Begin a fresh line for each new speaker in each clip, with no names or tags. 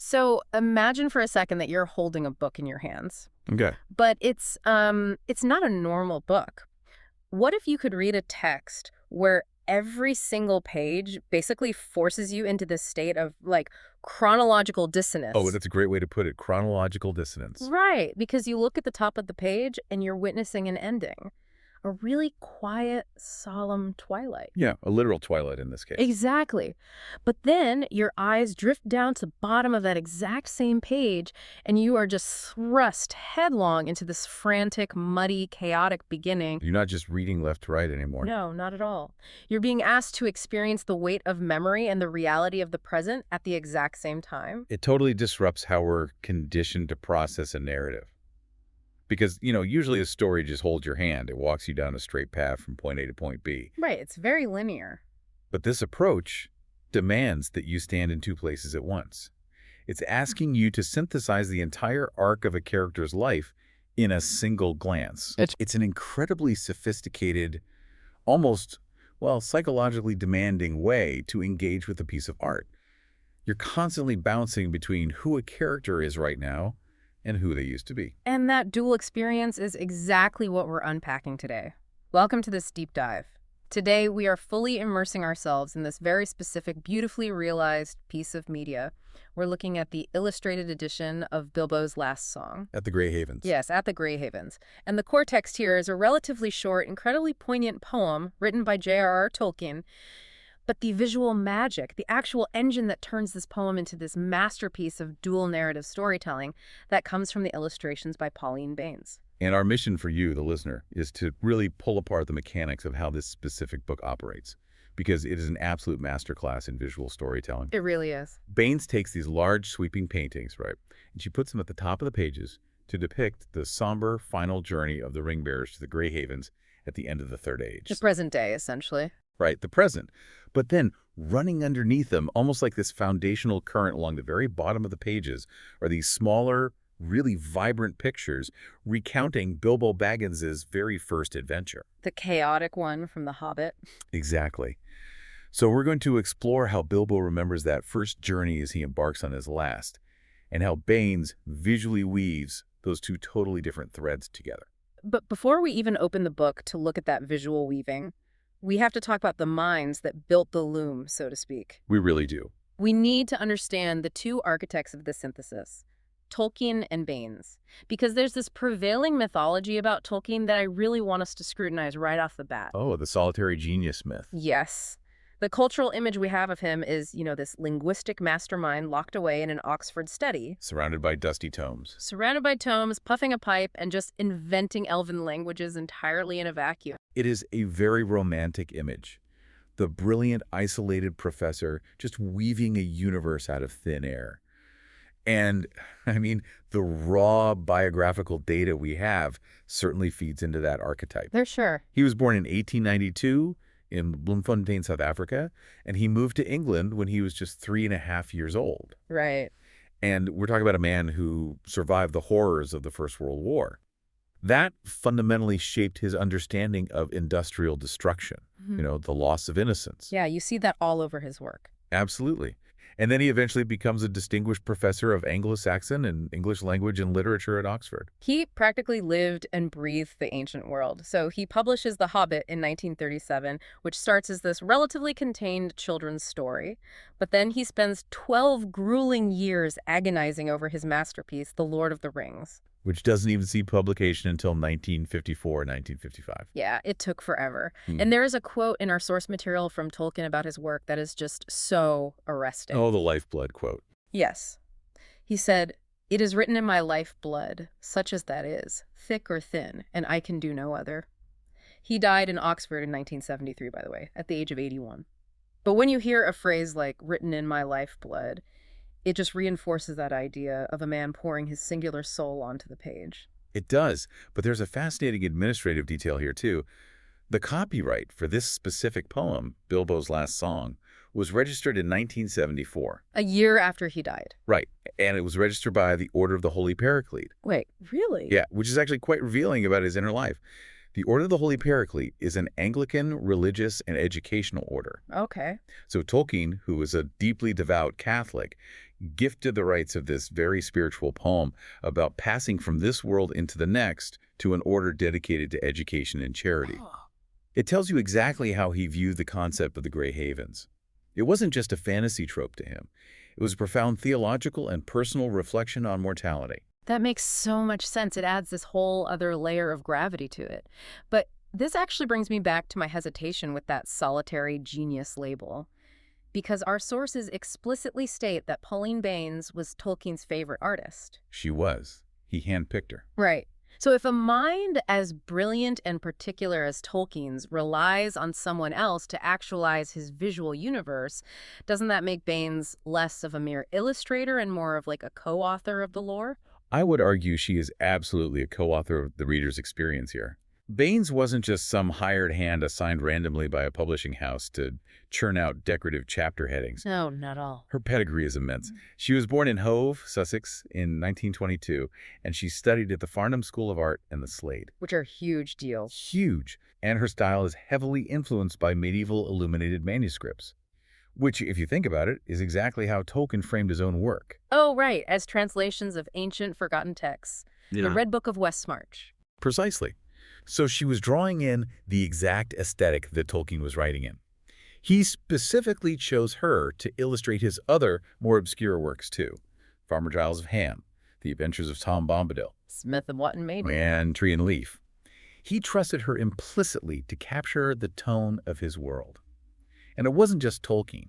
So imagine for a second that you're holding a book in your hands,
Okay.
but it's not a normal book. What if you could read a text where every single page basically forces you into this state of, like, chronological
Oh,
dissonance?
that's a great way to put it. Chronological dissonance.
Right, because you look at the top of the page and you're witnessing an ending. A really quiet, solemn twilight.
Yeah, a literal twilight in this case.
Exactly. But then your eyes drift down to the bottom of that exact same page, and you are just thrust headlong into this frantic, muddy, chaotic beginning.
You're not just reading left to right anymore.
No, not at all. You're being asked to experience the weight of memory and the reality of the present at the exact same time.
It totally disrupts how we're conditioned to process a narrative. Because, usually a story just holds your hand. It walks you down a straight path from point A to point B.
Right, it's very linear.
But this approach demands that you stand in two places at once. It's asking you to synthesize the entire arc of a character's life in a single glance. It's an incredibly sophisticated, almost, psychologically demanding way to engage with a piece of art. You're constantly bouncing between who a character is right now and who they used to be.
And that dual experience is exactly what we're unpacking today. Welcome to this deep dive. Today, we are fully immersing ourselves in this very specific, beautifully realized piece of media. We're looking at the illustrated edition of Bilbo's Last Song.
At the Grey Havens.
Yes, at the Grey Havens. And the core text here is a relatively short, incredibly poignant poem written by J.R.R. Tolkien. But the visual magic, the actual engine that turns this poem into this masterpiece of dual narrative storytelling, that comes from the illustrations by Pauline Baynes.
And our mission for you, the listener, is to really pull apart the mechanics of how this specific book operates, because it is an absolute masterclass in visual storytelling.
It really is.
Baynes takes these large, sweeping paintings, right, and she puts them at the top of the pages to depict the somber final journey of the ring bearers to the Grey Havens at the end of the Third Age.
The present day, essentially.
Right, the present. But then running underneath them, almost like this foundational current along the very bottom of the pages, are these smaller, really vibrant pictures recounting Bilbo Baggins' very first adventure.
The chaotic one from The Hobbit.
Exactly. So we're going to explore how Bilbo remembers that first journey as he embarks on his last, and how Baynes visually weaves those two totally different threads together.
But before we even open the book to look at that visual weaving, we have to talk about the minds that built the loom, so to speak.
We really do.
We need to understand the two architects of the synthesis, Tolkien and Baynes, because there's this prevailing mythology about Tolkien that I really want us to scrutinize right off the bat.
Oh, the solitary genius myth.
Yes. The cultural image we have of him is, this linguistic mastermind locked away in an Oxford study.
Surrounded by dusty tomes.
Surrounded by tomes, puffing a pipe, and just inventing elven languages entirely in a vacuum.
It is a very romantic image. The brilliant, isolated professor just weaving a universe out of thin air. And, the raw biographical data we have certainly feeds into that archetype.
They're sure.
He was born in 1892 in Bloemfontein, South Africa, and he moved to England when he was just 3.5 years old.
Right.
And we're talking about a man who survived the horrors of the First World War. That fundamentally shaped his understanding of industrial destruction, the loss of innocence.
Yeah, you see that all over his work.
Absolutely. And then he eventually becomes a distinguished professor of Anglo-Saxon and English language and literature at Oxford.
He practically lived and breathed the ancient world. So he publishes The Hobbit in 1937, which starts as this relatively contained children's story. But then he spends 12 grueling years agonizing over his masterpiece, The Lord of the Rings.
Which doesn't even see publication until 1954 or 1955.
Yeah, it took forever. And there is a quote in our source material from Tolkien about his work that is just so arresting.
Oh, the lifeblood quote.
Yes. He said, "It is written in my lifeblood, such as that is, thick or thin, and I can do no other." He died in Oxford in 1973, by the way, at the age of 81. But when you hear a phrase like "written in my lifeblood," it just reinforces that idea of a man pouring his singular soul onto the page.
It does, but there's a fascinating administrative detail here, too. The copyright for this specific poem, Bilbo's Last Song, was registered in 1974.
A year after he died.
Right, and it was registered by the Order of the Holy Paraclete.
Wait, really?
Yeah, which is actually quite revealing about his inner life. The Order of the Holy Paraclete is an Anglican religious and educational order.
Okay.
So Tolkien, who was a deeply devout Catholic, gifted the rights of this very spiritual poem about passing from this world into the next to an order dedicated to education and charity. It tells you exactly how he viewed the concept of the Grey Havens. It wasn't just a fantasy trope to him. It was a profound theological and personal reflection on mortality.
That makes so much sense. It adds this whole other layer of gravity to it. But this actually brings me back to my hesitation with that solitary genius label. Because our sources explicitly state that Pauline Baynes was Tolkien's favorite artist.
She was. He handpicked her.
Right. So if a mind as brilliant and particular as Tolkien's relies on someone else to actualize his visual universe, doesn't that make Baynes less of a mere illustrator and more of like a co-author of the lore?
I would argue she is absolutely a co-author of the reader's experience here. Baynes wasn't just some hired hand assigned randomly by a publishing house to churn out decorative chapter headings.
No, not all.
Her pedigree is immense. She was born in Hove, Sussex, in 1922, and she studied at the Farnham School of Art and the Slade.
Which are huge deals.
Huge. And her style is heavily influenced by medieval illuminated manuscripts, which, if you think about it, is exactly how Tolkien framed his own work.
Oh, right, as translations of ancient forgotten texts. Yeah. The Red Book of Westmarch.
Precisely. So she was drawing in the exact aesthetic that Tolkien was writing in. He specifically chose her to illustrate his other, more obscure works too. Farmer Giles of Ham, The Adventures of Tom Bombadil,
Smith and Wotton Maiden,
and Tree and Leaf. He trusted her implicitly to capture the tone of his world. And it wasn't just Tolkien.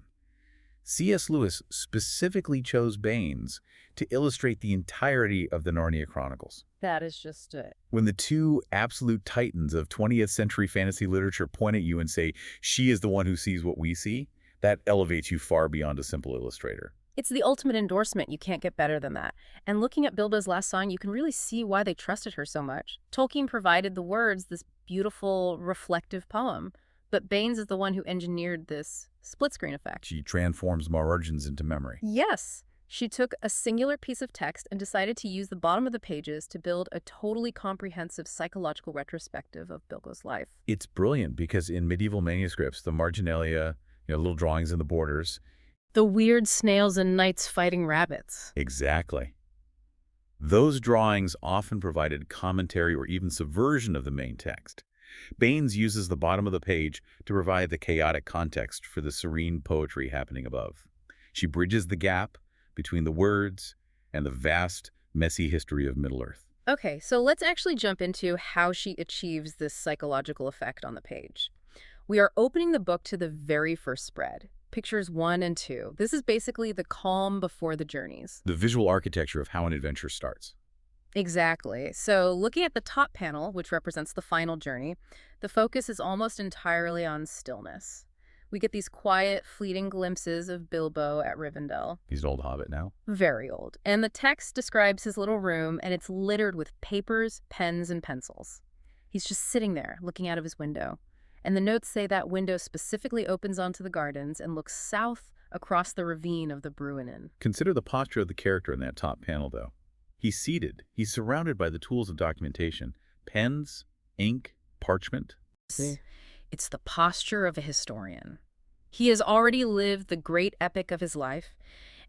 C.S. Lewis specifically chose Baynes to illustrate the entirety of the Narnia Chronicles.
That is just it.
When the two absolute titans of 20th century fantasy literature point at you and say, she is the one who sees what we see, that elevates you far beyond a simple illustrator.
It's the ultimate endorsement. You can't get better than that. And looking at Bilbo's last song, you can really see why they trusted her so much. Tolkien provided the words, this beautiful, reflective poem. But Baynes is the one who engineered this split-screen effect.
She transforms margins into memory.
Yes. She took a singular piece of text and decided to use the bottom of the pages to build a totally comprehensive psychological retrospective of Bilbo's life.
It's brilliant because in medieval manuscripts, the marginalia, little drawings in the borders.
The weird snails and knights fighting rabbits.
Exactly. Those drawings often provided commentary or even subversion of the main text. Baynes uses the bottom of the page to provide the chaotic context for the serene poetry happening above. She bridges the gap between the words and the vast, messy history of Middle-earth.
Okay, so let's actually jump into how she achieves this psychological effect on the page. We are opening the book to the very first spread, pictures 1 and 2. This is basically the calm before the journeys.
The visual architecture of how an adventure starts.
Exactly. So looking at the top panel, which represents the final journey, the focus is almost entirely on stillness. We get these quiet, fleeting glimpses of Bilbo at Rivendell.
He's an old hobbit now.
Very old. And the text describes his little room, and it's littered with papers, pens, and pencils. He's just sitting there, looking out of his window. And the notes say that window specifically opens onto the gardens and looks south across the ravine of the Bruinen.
Consider the posture of the character in that top panel, though. He's seated. He's surrounded by the tools of documentation. Pens, ink, parchment.
It's the posture of a historian. He has already lived the great epic of his life,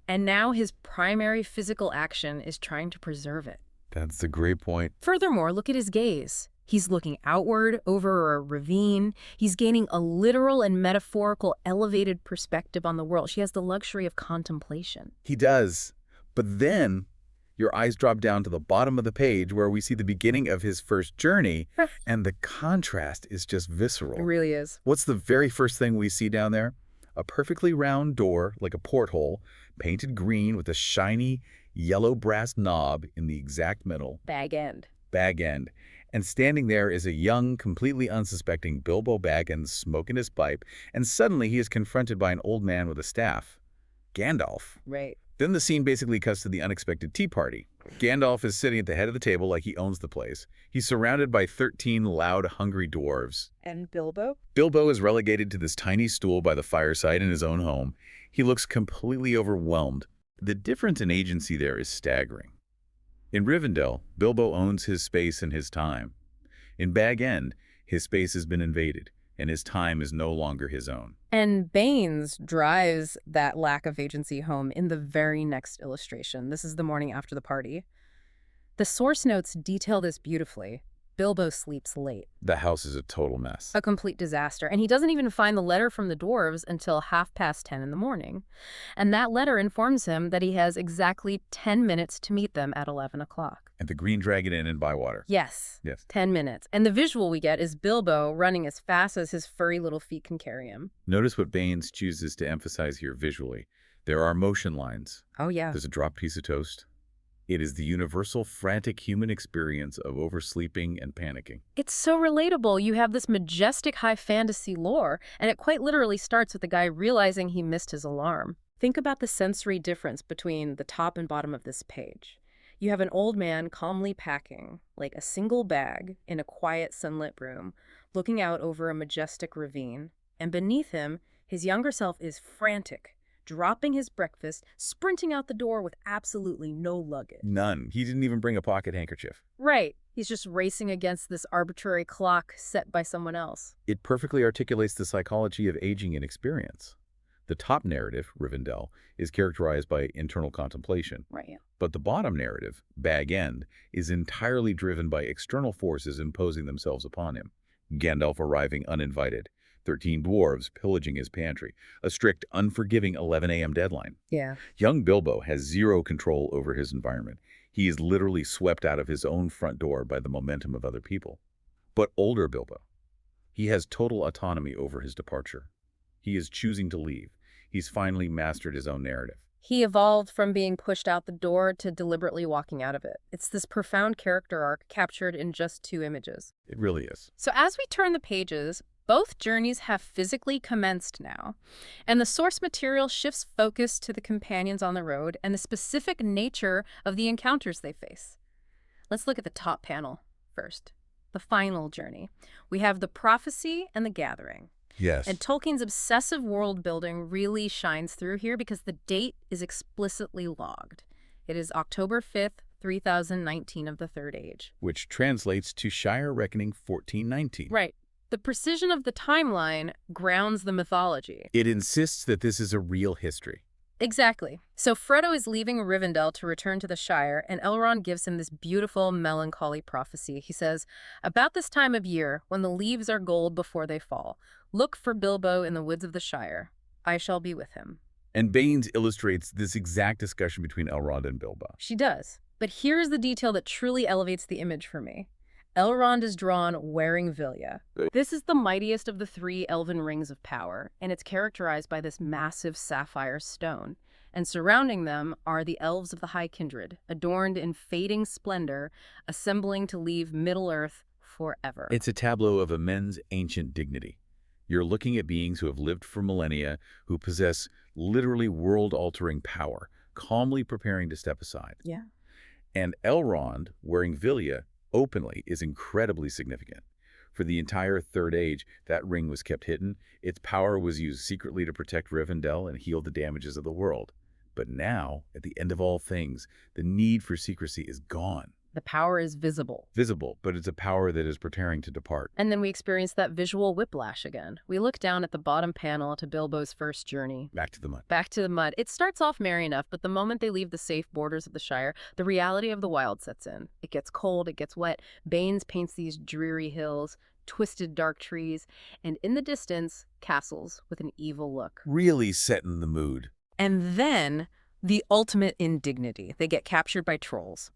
and now his primary physical action is trying to preserve it.
That's a great point.
Furthermore, look at his gaze. He's looking outward over a ravine. He's gaining a literal and metaphorical elevated perspective on the world. She has the luxury of contemplation.
He does. But then your eyes drop down to the bottom of the page where we see the beginning of his first journey, and the contrast is just visceral.
It really is.
What's the very first thing we see down there? A perfectly round door, like a porthole, painted green with a shiny yellow brass knob in the exact middle.
Bag end.
Bag end. And standing there is a young, completely unsuspecting Bilbo Baggins smoking his pipe, and suddenly he is confronted by an old man with a staff. Gandalf.
Right.
Then the scene basically cuts to the unexpected tea party. Gandalf is sitting at the head of the table like he owns the place. He's surrounded by 13 loud, hungry dwarves.
And Bilbo?
Bilbo is relegated to this tiny stool by the fireside in his own home. He looks completely overwhelmed. The difference in agency there is staggering. In Rivendell, Bilbo owns his space and his time. In Bag End, his space has been invaded, and his time is no longer his own.
And Baynes drives that lack of agency home in the very next illustration. This is the morning after the party. The source notes detail this beautifully. Bilbo sleeps late.
The house is a total mess.
A complete disaster. And he doesn't even find the letter from the dwarves until 10:30 in the morning. And that letter informs him that he has exactly 10 minutes to meet them at 11 o'clock.
At the Green Dragon Inn in Bywater.
Yes.
Yes.
10 minutes. And the visual we get is Bilbo running as fast as his furry little feet can carry him.
Notice what Baynes chooses to emphasize here visually. There are motion lines.
Oh, yeah.
There's a dropped piece of toast. It is the universal frantic human experience of oversleeping and panicking.
It's so relatable. You have this majestic high fantasy lore, and it quite literally starts with the guy realizing he missed his alarm. Think about the sensory difference between the top and bottom of this page. You have an old man calmly packing, like a single bag, in a quiet sunlit room, looking out over a majestic ravine. And beneath him, his younger self is frantic, dropping his breakfast, sprinting out the door with absolutely no luggage.
None. He didn't even bring a pocket handkerchief.
Right. He's just racing against this arbitrary clock set by someone else.
It perfectly articulates the psychology of aging and experience. The top narrative, Rivendell, is characterized by internal contemplation.
Right, yeah.
But the bottom narrative, Bag End, is entirely driven by external forces imposing themselves upon him. Gandalf arriving uninvited, 13 dwarves pillaging his pantry, a strict, unforgiving 11 a.m. deadline.
Yeah.
Young Bilbo has zero control over his environment. He is literally swept out of his own front door by the momentum of other people. But older Bilbo, he has total autonomy over his departure. He is choosing to leave. He's finally mastered his own narrative.
He evolved from being pushed out the door to deliberately walking out of it. It's this profound character arc captured in just 2 images.
It really is.
So as we turn the pages, both journeys have physically commenced now, and the source material shifts focus to the companions on the road and the specific nature of the encounters they face. Let's look at the top panel first, the final journey. We have the prophecy and the gathering.
Yes.
And Tolkien's obsessive world building really shines through here because the date is explicitly logged. It is October 5th, 3019 of the Third Age.
Which translates to Shire Reckoning 1419.
Right. The precision of the timeline grounds the mythology.
It insists that this is a real history.
Exactly. So Frodo is leaving Rivendell to return to the Shire, and Elrond gives him this beautiful, melancholy prophecy. He says, "About this time of year, when the leaves are gold before they fall, look for Bilbo in the woods of the Shire. I shall be with him."
And Baynes illustrates this exact discussion between Elrond and Bilbo.
She does. But here's the detail that truly elevates the image for me. Elrond is drawn wearing Vilya. This is the mightiest of the 3 elven rings of power, and it's characterized by this massive sapphire stone. And surrounding them are the elves of the High Kindred, adorned in fading splendor, assembling to leave Middle-earth forever.
It's a tableau of immense ancient dignity. You're looking at beings who have lived for millennia, who possess literally world-altering power, calmly preparing to step aside.
Yeah.
And Elrond, wearing Vilya, openly is incredibly significant. For the entire Third Age, that ring was kept hidden. Its power was used secretly to protect Rivendell and heal the damages of the world. But now, at the end of all things, the need for secrecy is gone.
The power is visible.
Visible, but it's a power that is preparing to depart.
And then we experience that visual whiplash again. We look down at the bottom panel to Bilbo's first journey.
Back to the mud.
Back to the mud. It starts off merry enough, but the moment they leave the safe borders of the Shire, the reality of the wild sets in. It gets cold, it gets wet. Baynes paints these dreary hills, twisted dark trees, and in the distance, castles with an evil look.
Really setting the mood.
And then, the ultimate indignity. They get captured by trolls.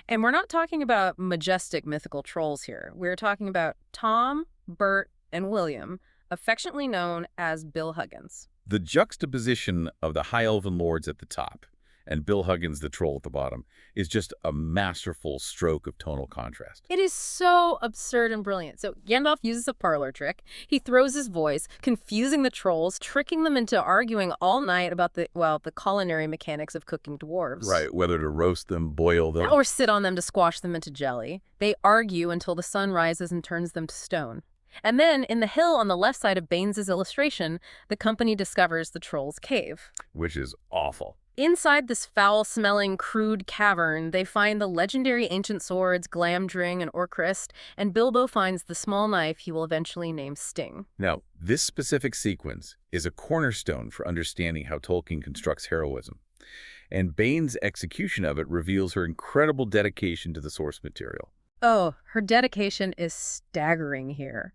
And we're not talking about majestic mythical trolls here. We're talking about Tom, Bert, and William, affectionately known as Bill Huggins.
The juxtaposition of the High Elven Lords at the top and Bill Huggins, the troll at the bottom, is just a masterful stroke of tonal contrast.
It is so absurd and brilliant. So Gandalf uses a parlor trick. He throws his voice, confusing the trolls, tricking them into arguing all night about the culinary mechanics of cooking dwarves.
Right, whether to roast them, boil them,
or sit on them to squash them into jelly. They argue until the sun rises and turns them to stone. And then, in the hill on the left side of Baynes' illustration, the company discovers the troll's cave.
which is awful.
Inside this foul-smelling, crude cavern, they find the legendary ancient swords Glamdring and Orcrist, and Bilbo finds the small knife he will eventually name Sting.
Now, this specific sequence is a cornerstone for understanding how Tolkien constructs heroism, and Baynes' execution of it reveals her incredible dedication to the source material.
Oh, her dedication is staggering here.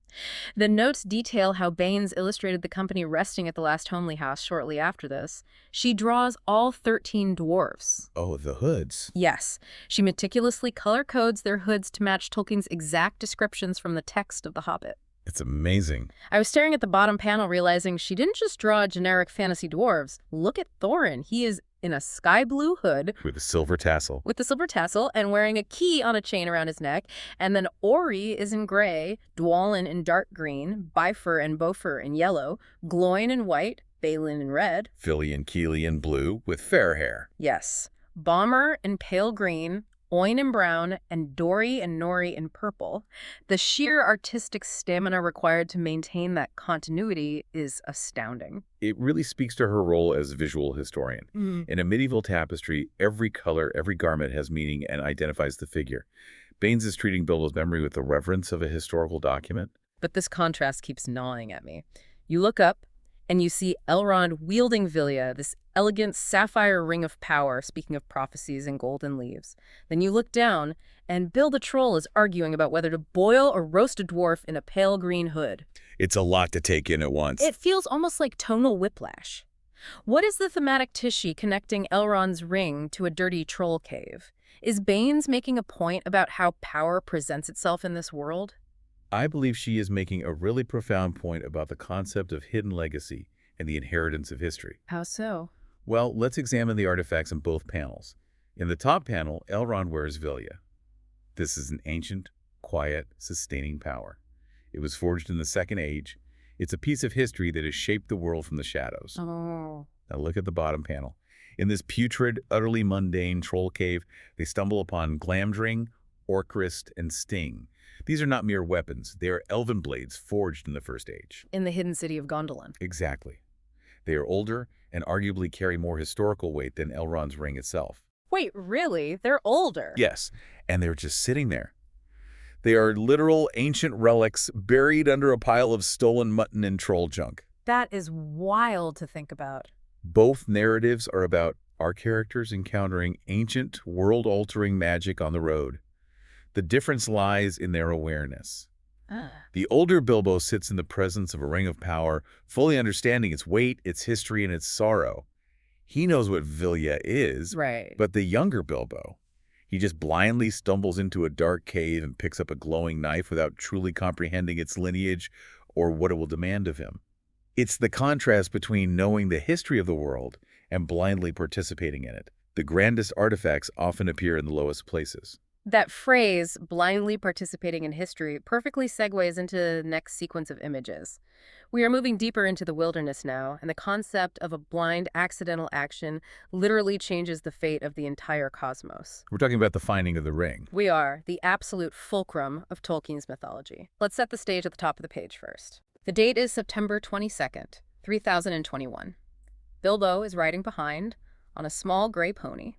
The notes detail how Baynes illustrated the company resting at the last homely house shortly after this. She draws all 13 dwarfs.
Oh, the hoods.
Yes, she meticulously color codes their hoods to match Tolkien's exact descriptions from the text of The Hobbit.
It's amazing.
I was staring at the bottom panel realizing she didn't just draw generic fantasy dwarves. Look at Thorin. He is in a sky blue hood
With a silver tassel.
with the silver tassel and wearing a key on a chain around his neck. And then Ori is in gray, Dwalin in dark green, Bifur and Bofur in yellow, Gloin in white, Balin in red.
Fili and Kili in blue with fair hair.
Yes. Bomber in pale green, Oin in brown, and Dori and Nori in purple. The sheer artistic stamina required to maintain that continuity is astounding.
It really speaks to her role as a visual historian. In a medieval tapestry, every color, every garment has meaning and identifies the figure. Baynes is treating Bilbo's memory with the reverence of a historical document.
But this contrast keeps gnawing at me. You look up, and you see Elrond wielding Vilya, this elegant sapphire ring of power, speaking of prophecies and golden leaves. Then you look down, and Bill the Troll is arguing about whether to boil or roast a dwarf in a pale green hood.
It's a lot to take in at once.
It feels almost like tonal whiplash. What is the thematic tissue connecting Elrond's ring to a dirty troll cave? Is Baynes making a point about how power presents itself in this world?
I believe she is making a really profound point about the concept of hidden legacy and the inheritance of history.
How so?
Well, let's examine the artifacts in both panels. In the top panel, Elrond wears Vilya. This is an ancient, quiet, sustaining power. It was forged in the Second Age. It's a piece of history that has shaped the world from the shadows.
Oh.
Now look at the bottom panel. In this putrid, utterly mundane troll cave, they stumble upon Glamdring, Orcrist, and Sting. These are not mere weapons. They are elven blades forged in the First Age.
In the hidden city of Gondolin.
Exactly. They are older and arguably carry more historical weight than Elrond's ring itself.
Wait, really? They're older?
Yes, and they're just sitting there. They are literal ancient relics buried under a pile of stolen mutton and troll junk.
That is wild to think about.
Both narratives are about our characters encountering ancient, world-altering magic on the road. The difference lies in their awareness. The older Bilbo sits in the presence of a ring of power, fully understanding its weight, its history, and its sorrow. He knows what Vilya is,
Right.
but the younger Bilbo, he just blindly stumbles into a dark cave and picks up a glowing knife without truly comprehending its lineage or what it will demand of him. It's the contrast between knowing the history of the world and blindly participating in it. The grandest artifacts often appear in the lowest places.
That phrase, blindly participating in history, perfectly segues into the next sequence of images. We are moving deeper into the wilderness now, and the concept of a blind, accidental action literally changes the fate of the entire cosmos.
We're talking about the finding of the ring.
We are the absolute fulcrum of Tolkien's mythology. Let's set the stage at the top of the page first. The date is September 22nd, 3021. Bilbo is riding behind on a small gray pony.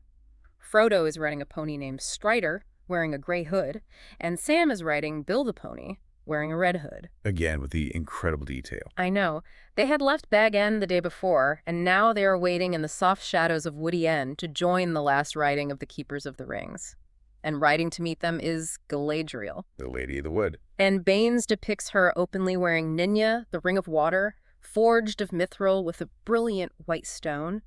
Frodo is riding a pony named Strider, wearing a gray hood, and Sam is riding Bill the pony, wearing a red hood.
Again, with the incredible detail.
I know. They had left Bag End the day before, and now they are waiting in the soft shadows of Woody End to join the last riding of the Keepers of the Rings. And riding to meet them is Galadriel.
The Lady of the Wood.
And Baynes depicts her openly wearing Ninya, the Ring of Water, forged of mithril with a brilliant white stone.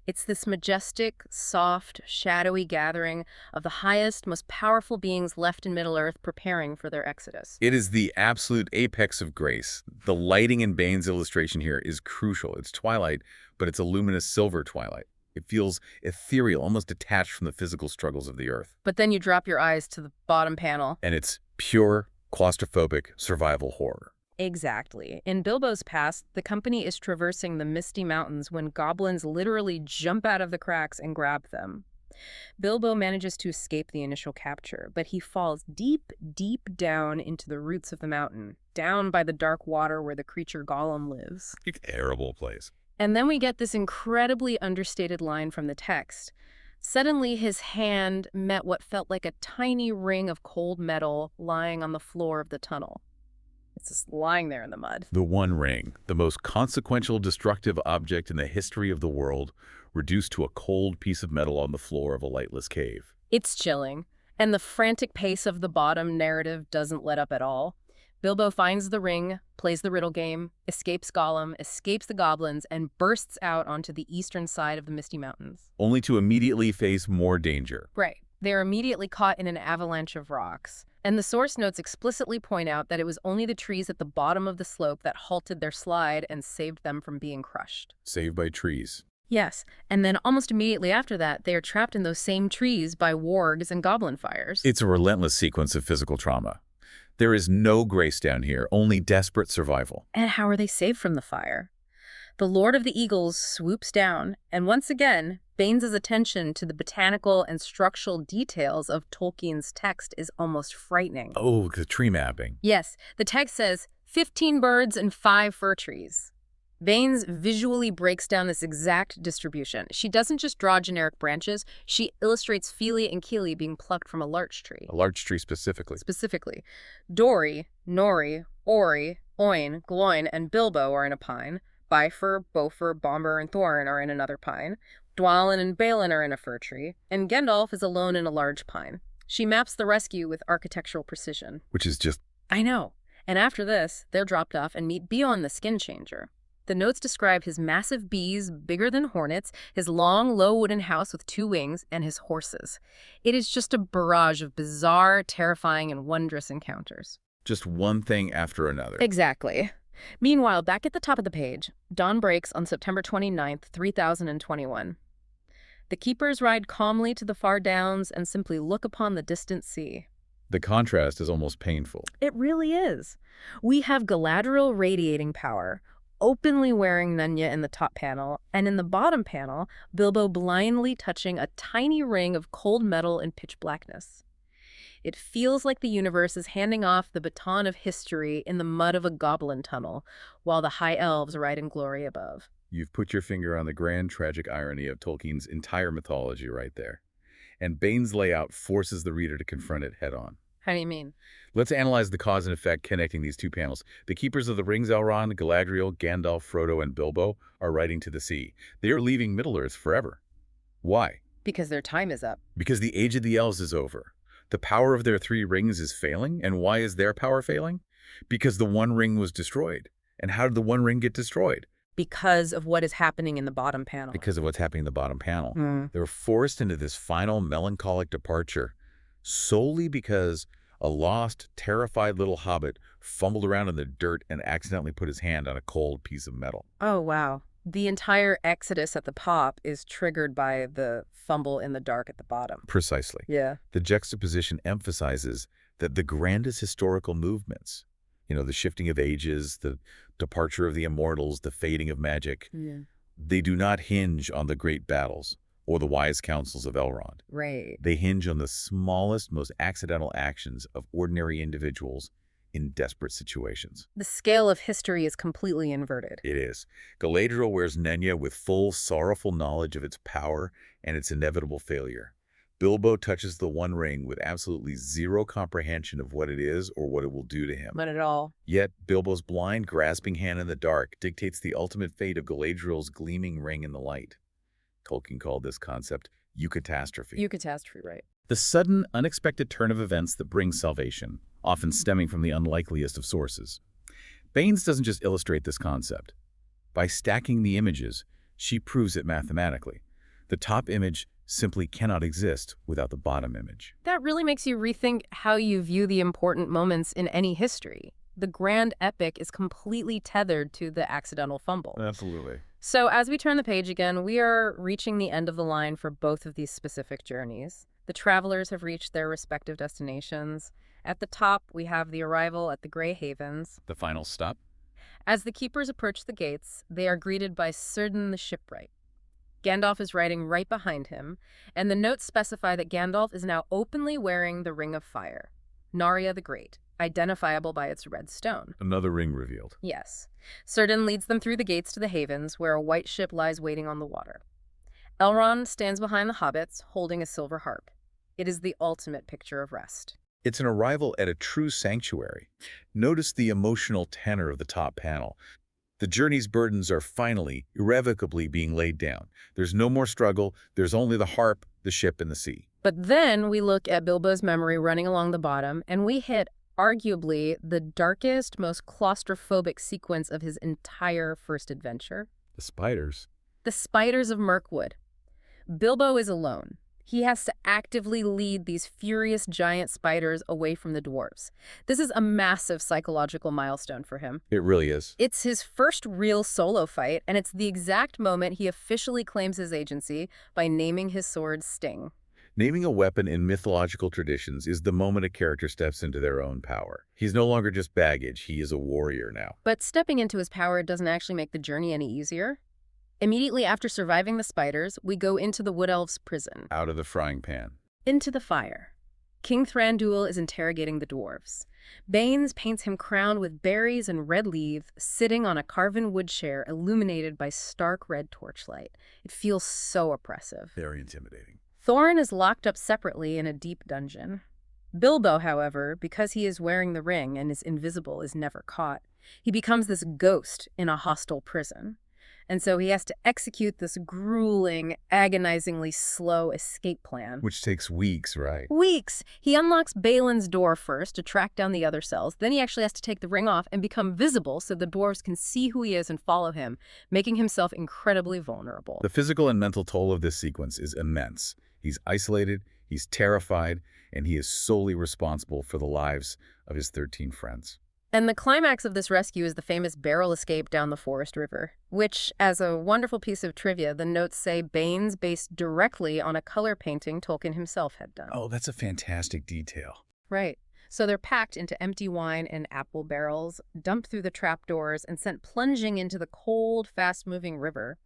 It's this majestic, soft, shadowy gathering of the highest, most powerful beings left in Middle-earth preparing for their exodus.
It is the absolute apex of grace. The lighting in Baynes' illustration here is crucial. It's twilight, but it's a luminous silver twilight. It feels ethereal, almost detached from the physical struggles of the earth.
But then you drop your eyes to the bottom panel.
And it's pure, claustrophobic survival horror.
Exactly. In Bilbo's past, the company is traversing the misty mountains when goblins literally jump out of the cracks and grab them. Bilbo manages to escape the initial capture, but he falls deep, deep down into the roots of the mountain, down by the dark water where the creature Gollum lives.
Terrible place.
And then we get this incredibly understated line from the text. Suddenly, his hand met what felt like a tiny ring of cold metal lying on the floor of the tunnel. It's just lying there in the mud.
The One Ring, the most consequential destructive object in the history of the world, reduced to a cold piece of metal on the floor of a lightless cave.
It's chilling, and the frantic pace of the bottom narrative doesn't let up at all. Bilbo finds the ring, plays the riddle game, escapes Gollum, escapes the goblins, and bursts out onto the eastern side of the Misty Mountains.
Only to immediately face more danger.
Right. They are immediately caught in an avalanche of rocks. And the source notes explicitly point out that it was only the trees at the bottom of the slope that halted their slide and saved them from being crushed.
Saved by trees.
Yes, and then almost immediately after that, they are trapped in those same trees by wargs and goblin fires.
It's a relentless sequence of physical trauma. There is no grace down here, only desperate survival.
And how are they saved from the fire? The Lord of the Eagles swoops down, and once again, Baynes' attention to the botanical and structural details of Tolkien's text is almost frightening.
Oh, the tree mapping.
Yes, the text says 15 birds and 5 fir trees. Baynes visually breaks down this exact distribution. She doesn't just draw generic branches, she illustrates Fili and Kili being plucked from a larch tree.
A larch tree specifically.
Dori, Nori, Ori, Oin, Gloin, and Bilbo are in a pine. Bifur, Bofur, Bomber, and Thorin are in another pine. Dwalin and Balin are in a fir tree. And Gandalf is alone in a large pine. She maps the rescue with architectural precision.
Which is just...
I know. And after this, they're dropped off and meet Beorn the Skin Changer. The notes describe his massive bees, bigger than hornets, his long, low wooden house with 2 wings, and his horses. It is just a barrage of bizarre, terrifying, and wondrous encounters.
Just one thing after another.
Exactly. Meanwhile, back at the top of the page, dawn breaks on September 29th, 3021. The keepers ride calmly to the far downs and simply look upon the distant sea.
The contrast is almost painful.
It really is. We have Galadriel radiating power, openly wearing Nunya in the top panel, and in the bottom panel, Bilbo blindly touching a tiny ring of cold metal in pitch blackness. It feels like the universe is handing off the baton of history in the mud of a goblin tunnel, while the high elves ride in glory above.
You've put your finger on the grand tragic irony of Tolkien's entire mythology right there. And Baynes' layout forces the reader to confront it head-on.
How do you mean?
Let's analyze the cause and effect connecting these 2 panels. The Keepers of the Rings, Elrond, Galadriel, Gandalf, Frodo, and Bilbo, are riding to the sea. They are leaving Middle-earth forever. Why?
Because their time is up.
Because the Age of the Elves is over. The power of their 3 rings is failing. And why is their power failing? Because the One Ring was destroyed. And how did the One Ring get destroyed?
Because of what is happening in the bottom panel.
Because of what's happening in the bottom panel. They were forced into this final melancholic departure solely because a lost, terrified little hobbit fumbled around in the dirt and accidentally put his hand on a cold piece of metal.
Oh, wow. The entire exodus at the top is triggered by the fumble in the dark at the bottom.
Precisely.
Yeah.
The juxtaposition emphasizes that the grandest historical movements, the shifting of ages, the departure of the immortals, the fading of magic, they do not hinge on the great battles or the wise counsels of Elrond.
Right.
They hinge on the smallest, most accidental actions of ordinary individuals in desperate situations.
The scale of history is completely inverted.
It is. Galadriel wears Nenya with full, sorrowful knowledge of its power and its inevitable failure. Bilbo touches the One Ring with absolutely zero comprehension of what it is or what it will do to him.
Not at all.
Yet, Bilbo's blind, grasping hand in the dark dictates the ultimate fate of Galadriel's gleaming ring in the light. Tolkien called this concept eucatastrophe.
Eucatastrophe, right.
The sudden, unexpected turn of events that brings salvation, often stemming from the unlikeliest of sources. Baynes doesn't just illustrate this concept. By stacking the images, she proves it mathematically. The top image simply cannot exist without the bottom image.
That really makes you rethink how you view the important moments in any history. The grand epic is completely tethered to the accidental fumble.
Absolutely.
So as we turn the page again, we are reaching the end of the line for both of these specific journeys. The travelers have reached their respective destinations. At the top, we have the arrival at the Grey Havens.
The final stop?
As the keepers approach the gates, they are greeted by Círdan the shipwright. Gandalf is riding right behind him, and the notes specify that Gandalf is now openly wearing the Ring of Fire. Narya the Great, identifiable by its red stone.
Another ring revealed.
Yes. Círdan leads them through the gates to the havens, where a white ship lies waiting on the water. Elrond stands behind the hobbits, holding a silver harp. It is the ultimate picture of rest.
It's an arrival at a true sanctuary. Notice the emotional tenor of the top panel. The journey's burdens are finally, irrevocably being laid down. There's no more struggle. There's only the harp, the ship, and the sea.
But then we look at Bilbo's memory running along the bottom, and we hit arguably the darkest, most claustrophobic sequence of his entire first adventure.
The spiders.
The spiders of Mirkwood. Bilbo is alone. He has to actively lead these furious giant spiders away from the dwarves. This is a massive psychological milestone for him.
It really is.
It's his first real solo fight, and it's the exact moment he officially claims his agency by naming his sword Sting.
Naming a weapon in mythological traditions is the moment a character steps into their own power. He's no longer just baggage, he is a warrior now.
But stepping into his power doesn't actually make the journey any easier. Immediately after surviving the spiders, we go into the Wood Elves' prison.
Out of the frying pan.
Into the fire. King Thranduil is interrogating the dwarves. Baynes paints him crowned with berries and red leaves, sitting on a carven wood chair illuminated by stark red torchlight. It feels so oppressive.
Very intimidating.
Thorin is locked up separately in a deep dungeon. Bilbo, however, because he is wearing the ring and is invisible, is never caught. He becomes this ghost in a hostile prison. And so he has to execute this grueling, agonizingly slow escape plan.
Which takes weeks, right?
Weeks! He unlocks Balin's door first to track down the other cells. Then he actually has to take the ring off and become visible so the dwarves can see who he is and follow him, making himself incredibly vulnerable.
The physical and mental toll of this sequence is immense. He's isolated, he's terrified, and he is solely responsible for the lives of his 13 friends.
And the climax of this rescue is the famous barrel escape down the forest river, which, as a wonderful piece of trivia, the notes say Baynes based directly on a color painting Tolkien himself had done.
Oh, that's a fantastic detail.
Right. So they're packed into empty wine and apple barrels, dumped through the trapdoors, and sent plunging into the cold, fast-moving river.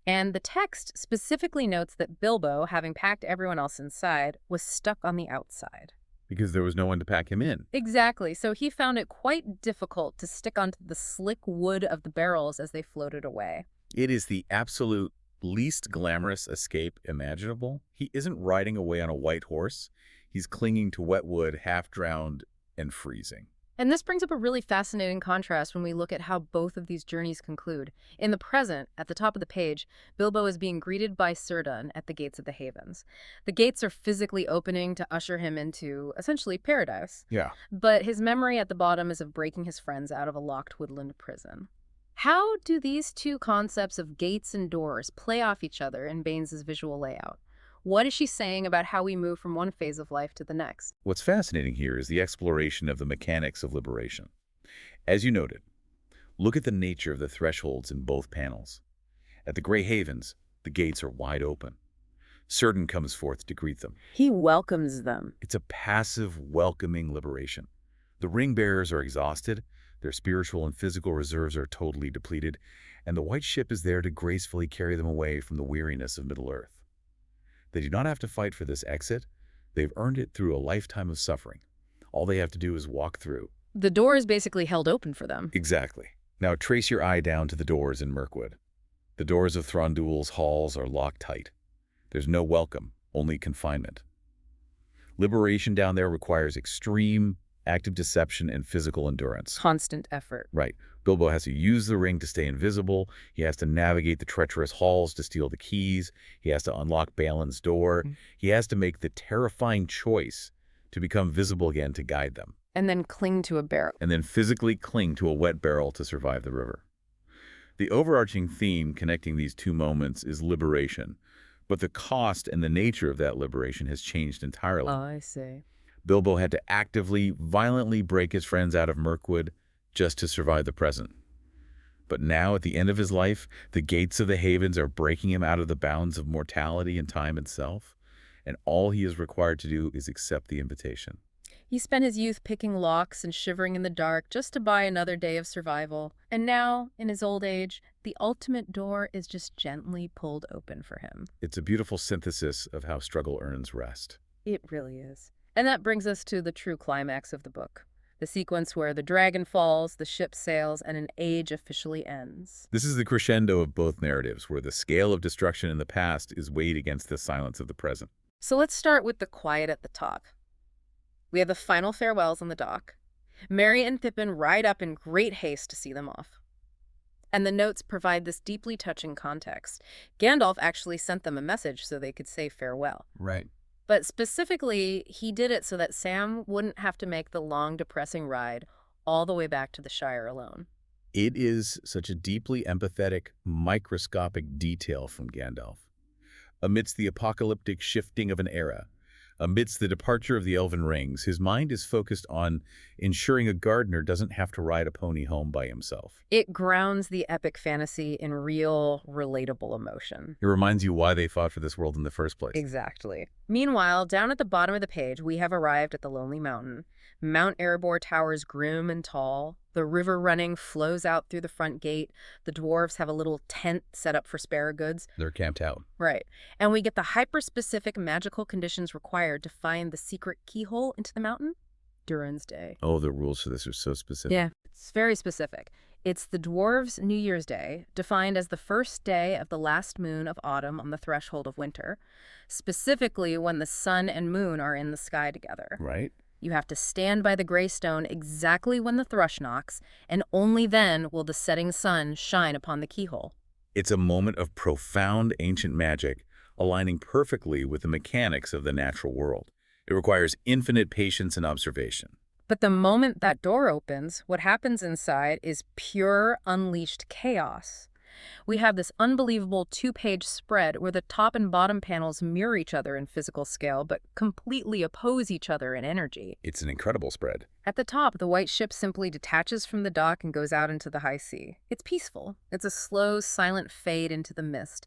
And the text specifically notes that Bilbo, having packed everyone else inside, was stuck on the outside.
Because there was no one to pack him in.
Exactly. So he found it quite difficult to stick onto the slick wood of the barrels as they floated away.
It is the absolute least glamorous escape imaginable. He isn't riding away on a white horse. He's clinging to wet wood, half drowned and freezing.
And this brings up a really fascinating contrast when we look at how both of these journeys conclude. In the present, at the top of the page, Bilbo is being greeted by Círdan at the gates of the Havens. The gates are physically opening to usher him into, essentially, paradise.
Yeah.
But his memory at the bottom is of breaking his friends out of a locked woodland prison. How do these two concepts of gates and doors play off each other in Baynes' visual layout? What is she saying about how we move from one phase of life to the next?
What's fascinating here is the exploration of the mechanics of liberation. As you noted, look at the nature of the thresholds in both panels. At the Grey Havens, the gates are wide open. Círdan comes forth to greet them.
He welcomes them.
It's a passive, welcoming liberation. The ring bearers are exhausted, their spiritual and physical reserves are totally depleted, and the white ship is there to gracefully carry them away from the weariness of Middle-earth. They do not have to fight for this exit. They've earned it through a lifetime of suffering. All they have to do is walk through.
The door is basically held open for them.
Exactly. Now trace your eye down to the doors in Mirkwood. The doors of Thranduil's halls are locked tight. There's no welcome, only confinement. Liberation down there requires extreme, active deception and physical endurance.
Constant effort.
Right. Bilbo has to use the ring to stay invisible. He has to navigate the treacherous halls to steal the keys. He has to unlock Balin's door. He has to make the terrifying choice to become visible again to guide them.
And then cling to a barrel.
And then physically cling to a wet barrel to survive the river. The overarching theme connecting these two moments is liberation, but the cost and the nature of that liberation has changed entirely.
Oh, I see.
Bilbo had to actively, violently break his friends out of Mirkwood just to survive the present. But now, at the end of his life, the gates of the Havens are breaking him out of the bounds of mortality and time itself, and all he is required to do is accept the invitation.
He spent his youth picking locks and shivering in the dark just to buy another day of survival. And now, in his old age, the ultimate door is just gently pulled open for him.
It's a beautiful synthesis of how struggle earns rest.
It really is. And that brings us to the true climax of the book, the sequence where the dragon falls, the ship sails, and an age officially ends.
This is the crescendo of both narratives, where the scale of destruction in the past is weighed against the silence of the present.
So let's start with the quiet at the top. We have the final farewells on the dock. Merry and Pippin ride up in great haste to see them off. And the notes provide this deeply touching context. Gandalf actually sent them a message so they could say farewell.
Right.
But specifically, he did it so that Sam wouldn't have to make the long, depressing ride all the way back to the Shire alone.
It is such a deeply empathetic, microscopic detail from Gandalf. Amidst the apocalyptic shifting of an era, amidst the departure of the Elven Rings, his mind is focused on ensuring a gardener doesn't have to ride a pony home by himself.
It grounds the epic fantasy in real, relatable emotion.
It reminds you why they fought for this world in the first place.
Exactly. Meanwhile, down at the bottom of the page, we have arrived at the Lonely Mountain. Mount Erebor towers grim and tall. The river running flows out through the front gate. The dwarves have a little tent set up for spare goods.
They're camped out.
Right. And we get the hyper-specific magical conditions required to find the secret keyhole into the mountain. Durin's Day.
Oh, the rules for this are so specific.
Yeah, it's very specific. It's the dwarves' New Year's Day, defined as the first day of the last moon of autumn on the threshold of winter, specifically when the sun and moon are in the sky together.
Right.
You have to stand by the gray stone exactly when the thrush knocks, and only then will the setting sun shine upon the keyhole.
It's a moment of profound ancient magic, aligning perfectly with the mechanics of the natural world. It requires infinite patience and observation.
But the moment that door opens, what happens inside is pure, unleashed chaos. We have this unbelievable 2-page spread where the top and bottom panels mirror each other in physical scale, but completely oppose each other in energy.
It's an incredible spread.
At the top, the white ship simply detaches from the dock and goes out into the high sea. It's peaceful. It's a slow, silent fade into the mist.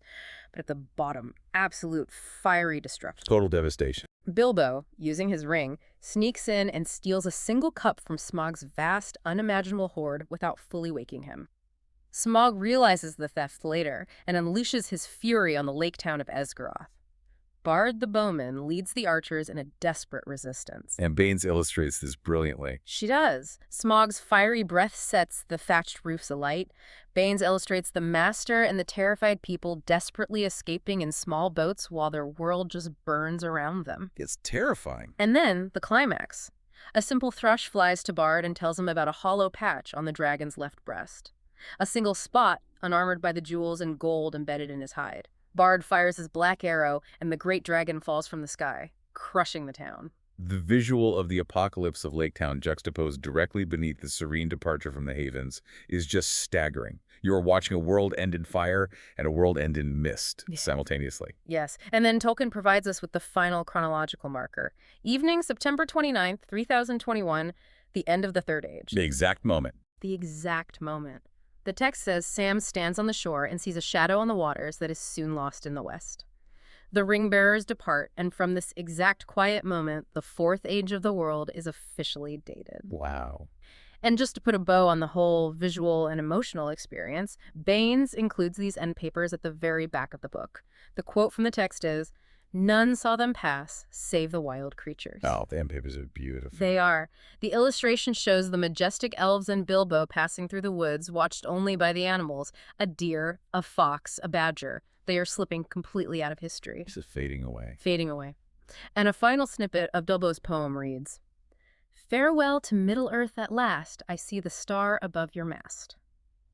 But at the bottom, absolute fiery destruction.
Total devastation.
Bilbo, using his ring, sneaks in and steals a single cup from Smaug's vast, unimaginable hoard without fully waking him. Smaug realizes the theft later and unleashes his fury on the lake town of Esgaroth. Bard the bowman leads the archers in a desperate resistance.
And Baynes illustrates this brilliantly.
She does. Smaug's fiery breath sets the thatched roofs alight. Baynes illustrates the master and the terrified people desperately escaping in small boats while their world just burns around them.
It's terrifying.
And then, the climax. A simple thrush flies to Bard and tells him about a hollow patch on the dragon's left breast. A single spot, unarmored by the jewels and gold embedded in his hide. Bard fires his black arrow, and the great dragon falls from the sky, crushing the town.
The visual of the apocalypse of Lake Town juxtaposed directly beneath the serene departure from the Havens is just staggering. You are watching a world end in fire and a world end in mist simultaneously.
Yes, and then Tolkien provides us with the final chronological marker. Evening, September 29th, 3021, the end of the Third Age.
The exact moment.
The exact moment. The text says Sam stands on the shore and sees a shadow on the waters that is soon lost in the west. The ring-bearers depart, and from this exact quiet moment, the Fourth Age of the world is officially dated.
Wow.
And just to put a bow on the whole visual and emotional experience, Baynes includes these end papers at the very back of the book. The quote from the text is, "None saw them pass, save the wild creatures."
Oh, the end papers are beautiful.
They are. The illustration shows the majestic elves and Bilbo passing through the woods, watched only by the animals, a deer, a fox, a badger. They are slipping completely out of history.
It's just fading away.
Fading away. And a final snippet of Bilbo's poem reads, "Farewell to Middle-earth at last, I see the star above your mast."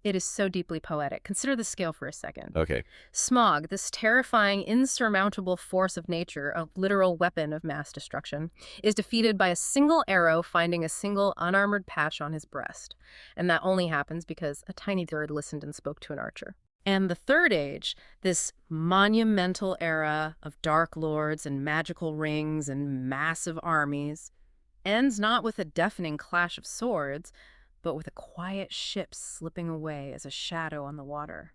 It is so deeply poetic. Consider the scale for a second.
Okay.
Smaug, this terrifying, insurmountable force of nature, a literal weapon of mass destruction, is defeated by a single arrow finding a single unarmored patch on his breast. And that only happens because a tiny bird listened and spoke to an archer. And the Third Age, this monumental era of dark lords and magical rings and massive armies, ends not with a deafening clash of swords, but with a quiet ship slipping away as a shadow on the water.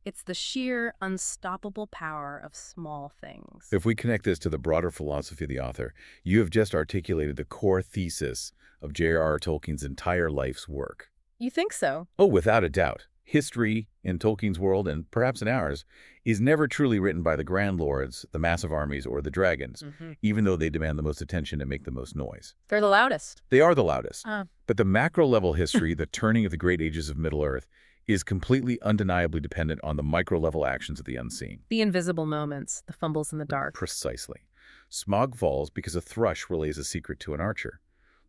It's the sheer, unstoppable power of small things.
If we connect this to the broader philosophy of the author, you have just articulated the core thesis of J.R.R. Tolkien's entire life's work.
You think so?
Oh, without a doubt. History in Tolkien's world, and perhaps in ours, is never truly written by the Grand Lords, the massive armies, or the dragons, even though they demand the most attention and make the most noise.
They're the loudest.
They are the loudest. But the macro-level history, the turning of the great ages of Middle-earth, is completely undeniably dependent on the micro-level actions of the unseen.
The invisible moments, the fumbles in the dark.
Precisely. Smog falls because a thrush relays a secret to an archer.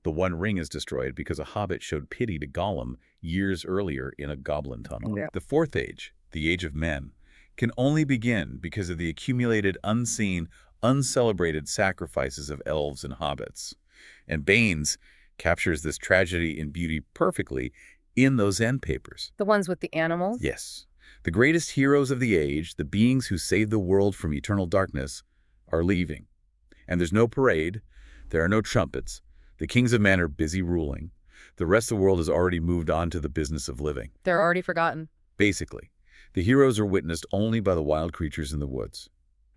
The One Ring is destroyed because a hobbit showed pity to Gollum years earlier in a goblin tunnel. The Fourth Age, the Age of Men, can only begin because of the accumulated, unseen, uncelebrated sacrifices of elves and hobbits. And Baynes captures this tragedy in beauty perfectly in those end papers.
The ones with the animals?
Yes. The greatest heroes of the age, the beings who saved the world from eternal darkness, are leaving. And there's no parade. There are no trumpets. The kings of men are busy ruling. The rest of the world has already moved on to the business of living.
They're already forgotten.
Basically, the heroes are witnessed only by the wild creatures in the woods.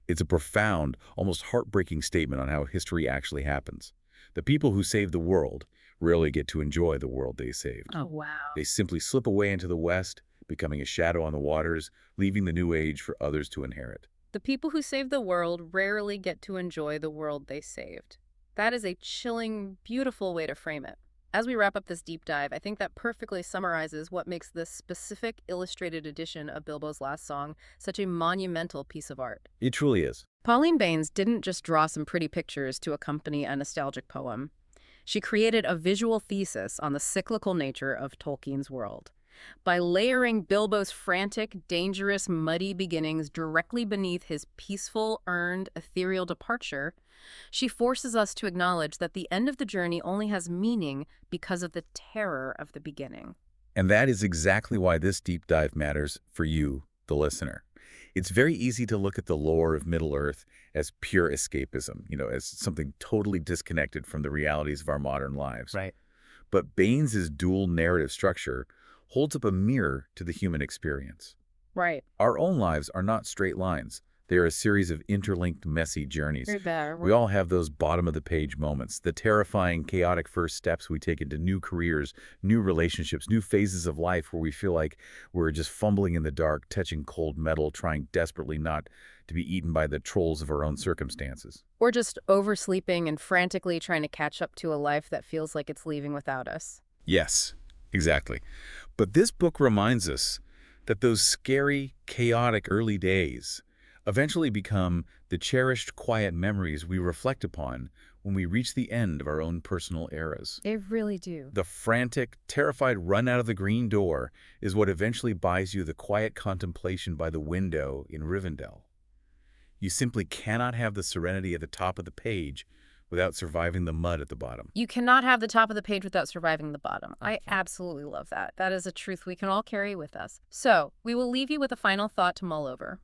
It's a profound, almost heartbreaking statement on how history actually happens. The people who saved the world rarely get to enjoy the world they saved.
Oh, wow.
They simply slip away into the west, becoming a shadow on the waters, leaving the new age for others to inherit.
The people who saved the world rarely get to enjoy the world they saved. That is a chilling, beautiful way to frame it. As we wrap up this deep dive, I think that perfectly summarizes what makes this specific illustrated edition of Bilbo's Last Song such a monumental piece of art.
It truly is.
Pauline Baynes didn't just draw some pretty pictures to accompany a nostalgic poem. She created a visual thesis on the cyclical nature of Tolkien's world. By layering Bilbo's frantic, dangerous, muddy beginnings directly beneath his peaceful, earned, ethereal departure, she forces us to acknowledge that the end of the journey only has meaning because of the terror of the beginning.
And that is exactly why this deep dive matters for you, the listener. It's very easy to look at the lore of Middle-earth as pure escapism, as something totally disconnected from the realities of our modern lives.
Right.
But Baynes' dual narrative structure holds up a mirror to the human experience.
Right.
Our own lives are not straight lines. They are a series of interlinked, messy journeys. We all have those bottom-of-the-page moments, the terrifying, chaotic first steps we take into new careers, new relationships, new phases of life where we feel like we're just fumbling in the dark, touching cold metal, trying desperately not to be eaten by the trolls of our own circumstances.
Or just oversleeping and frantically trying to catch up to a life that feels like it's leaving without us.
Yes, exactly. But this book reminds us that those scary, chaotic early days eventually become the cherished, quiet memories we reflect upon when we reach the end of our own personal eras.
They really do.
The frantic, terrified run out of the green door is what eventually buys you the quiet contemplation by the window in Rivendell. You simply cannot have the serenity at the top of the page without surviving the mud at the bottom.
You cannot have the top of the page without surviving the bottom. I absolutely love that. That is a truth we can all carry with us. So, we will leave you with a final thought to mull over.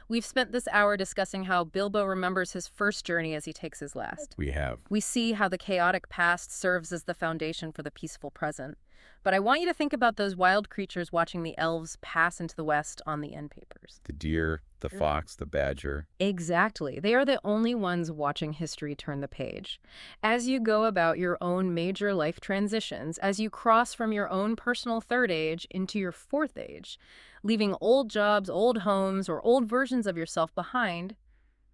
We've spent this hour discussing how Bilbo remembers his first journey as he takes his last.
We have.
We see how the chaotic past serves as the foundation for the peaceful present. But I want you to think about those wild creatures watching the elves pass into the west on the end papers.
The deer, the fox, the badger.
Exactly. They are the only ones watching history turn the page. As you go about your own major life transitions, as you cross from your own personal third age into your fourth age, leaving old jobs, old homes, or old versions of yourself behind,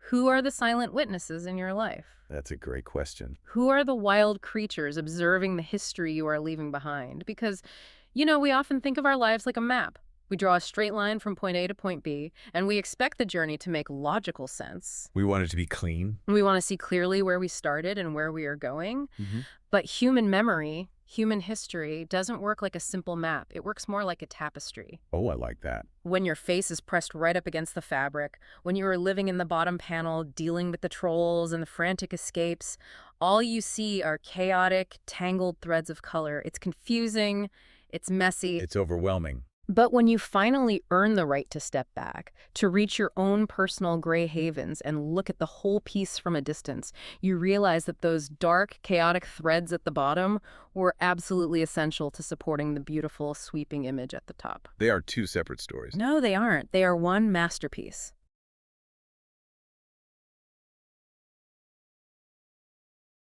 who are the silent witnesses in your life?
That's a great question.
Who are the wild creatures observing the history you are leaving behind? Because, we often think of our lives like a map. We draw a straight line from point A to point B, and we expect the journey to make logical sense.
We want it to be clean.
We want to see clearly where we started and where we are going. But human memory, human history, doesn't work like a simple map. It works more like a tapestry.
Oh, I like that.
When your face is pressed right up against the fabric, when you are living in the bottom panel, dealing with the trolls and the frantic escapes, all you see are chaotic, tangled threads of color. It's confusing, it's messy.
It's overwhelming.
But when you finally earn the right to step back, to reach your own personal gray havens and look at the whole piece from a distance, you realize that those dark, chaotic threads at the bottom were absolutely essential to supporting the beautiful, sweeping image at the top.
They are two separate stories.
No, they aren't. They are one masterpiece.